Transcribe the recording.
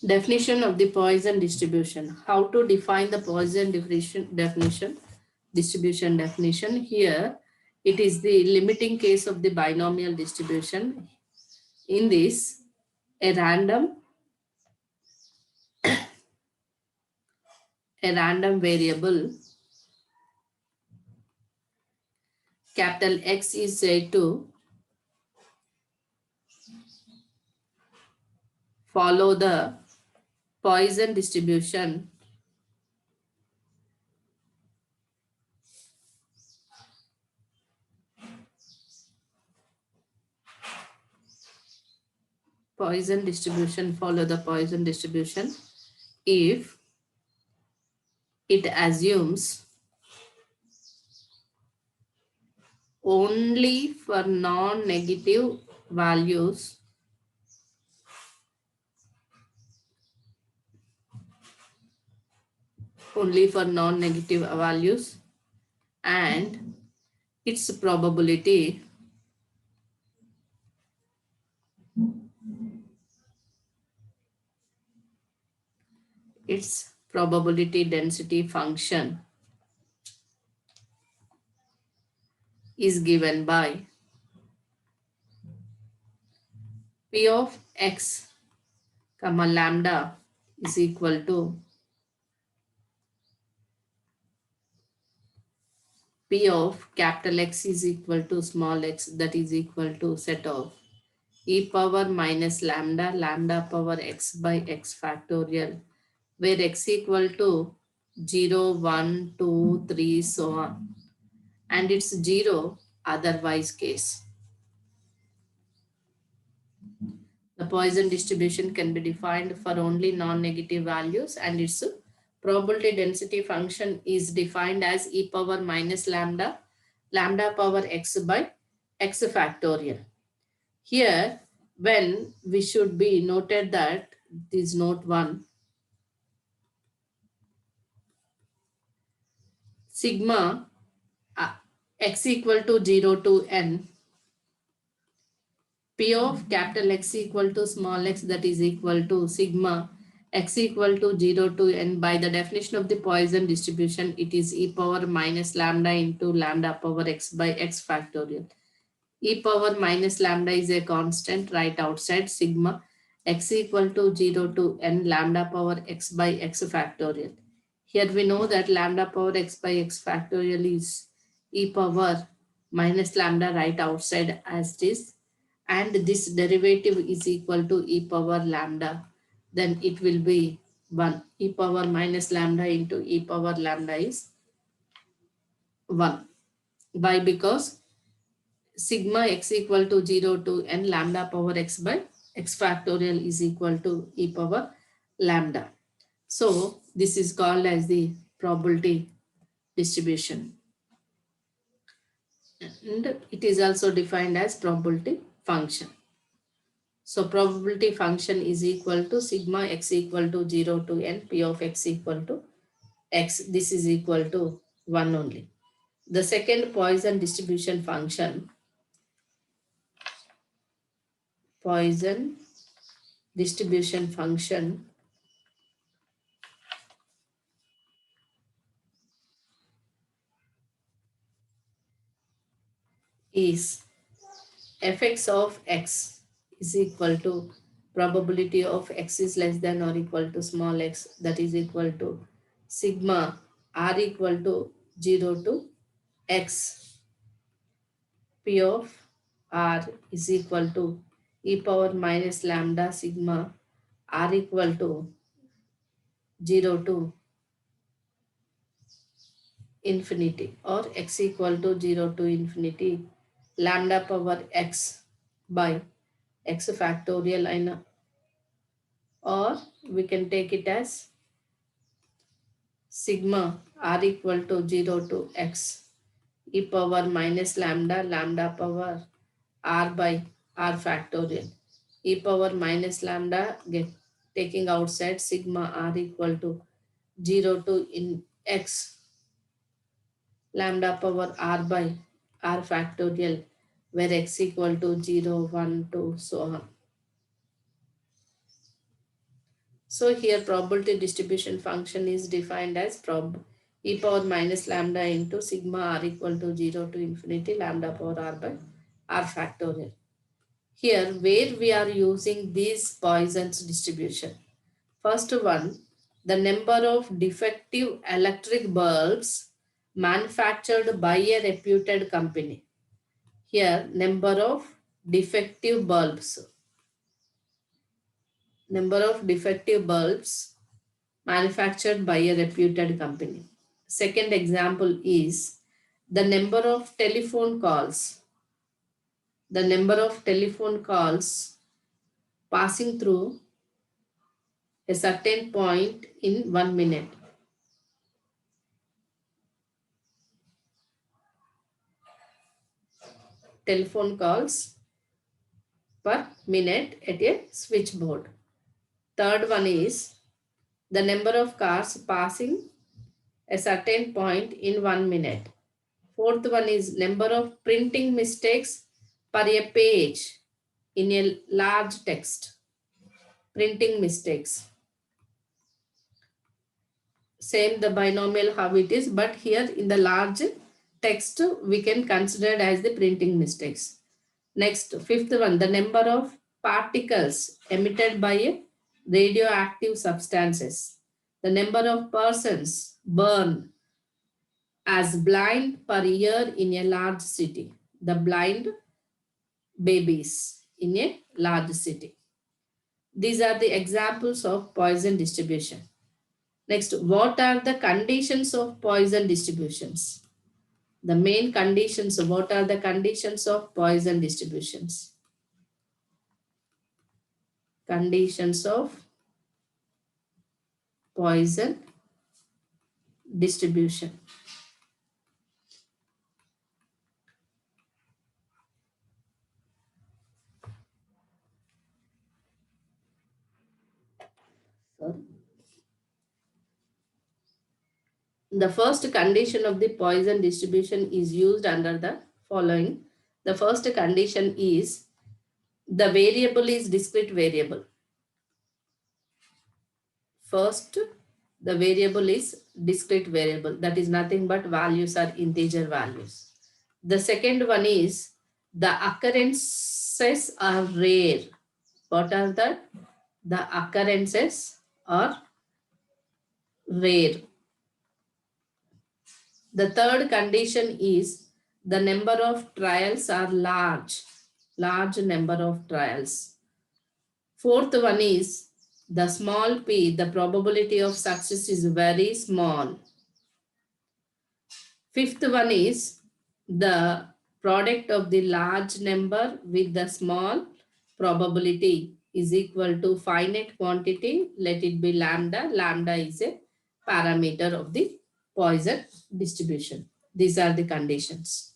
Definition of the Poisson distribution. How to define the Poisson distribution definition. Here, it is the limiting case of the binomial distribution. In this, a random variable capital X is said to follow the Poisson distribution follow the Poisson distribution if it assumes only for non-negative values and its probability density function is given by P of x comma lambda is equal to P of capital X is equal to small x, that is equal to set of e power minus lambda power x by x factorial, where x equal to 0, 1, 2, 3, so on, and it's 0 otherwise case. The Poisson distribution can be defined for only non-negative values, and its probability density function is defined as e power minus lambda power x by x factorial. Here, when we should be noted that this note 1, sigma x equal to 0 to n, P of capital X equal to small x, that is equal to sigma x equal to 0 to n. By the definition of the Poisson distribution, it is e power minus lambda into lambda power x by x factorial. E power minus lambda is a constant right outside sigma x equal to 0 to n lambda power x by x factorial. Here we know that lambda power x by x factorial is e power minus lambda right outside as this, and this derivative is equal to e power lambda, then it will be 1. E power minus lambda into e power lambda is 1. Why? Because sigma x equal to 0 to n lambda power x by x factorial is equal to e power lambda. So this is called as the probability distribution, and it is also defined as probability function. So probability function is equal to sigma x equal to 0 to n p of x equal to x. This is equal to 1 only. The second Poisson distribution function, is fx of x is equal to probability of x is less than or equal to small x, that is equal to sigma r equal to 0 to x. P of r is equal to e power minus lambda sigma r equal to 0 to infinity, or x equal to 0 to infinity lambda power x by x factorial, or we can take it as sigma r equal to 0 to x e power minus lambda power r by r factorial. E power minus lambda get taking outside sigma r equal to 0 to in x lambda power r by r factorial, where x equal to 0, 1, 2, so on. So here probability distribution function is defined as e power minus lambda into sigma r equal to 0 to infinity lambda power r by r factorial. Here where we are using these Poisson's distribution. First one, the number of defective electric bulbs manufactured by a reputed company. Here number of defective bulbs. Number of defective bulbs manufactured by a reputed company. Second example is the number of telephone calls. The number of telephone calls passing through a certain point in 1 minute. Telephone calls per minute at a switchboard. Third one is the number of cars passing a certain point in 1 minute. Fourth one is number of printing mistakes per a page in a large text. Printing mistakes. Same the binomial how it is, but here in the large text we can consider it as the printing mistakes. Next, fifth one, the number of particles emitted by radioactive substances. The number of persons born as blind per year in a large city. The blind babies in a large city. These are the examples of Poisson distribution. Next, what are the conditions of Poisson distributions? The main conditions, what are the conditions of Poisson distributions? Conditions of Poisson distribution. Sorry. The first condition of the Poisson distribution is used under the following. The first condition is the variable is discrete variable. First, the variable is discrete variable. That is nothing but values are integer values. The second one is the occurrences are rare. What are that? The occurrences are rare. The third condition is the number of trials are large. Large number of trials. Fourth one is the small p, the probability of success is very small. Fifth one is the product of the large number with the small probability is equal to finite quantity. Let it be lambda. Lambda is a parameter of the Poisson distribution. These are the conditions.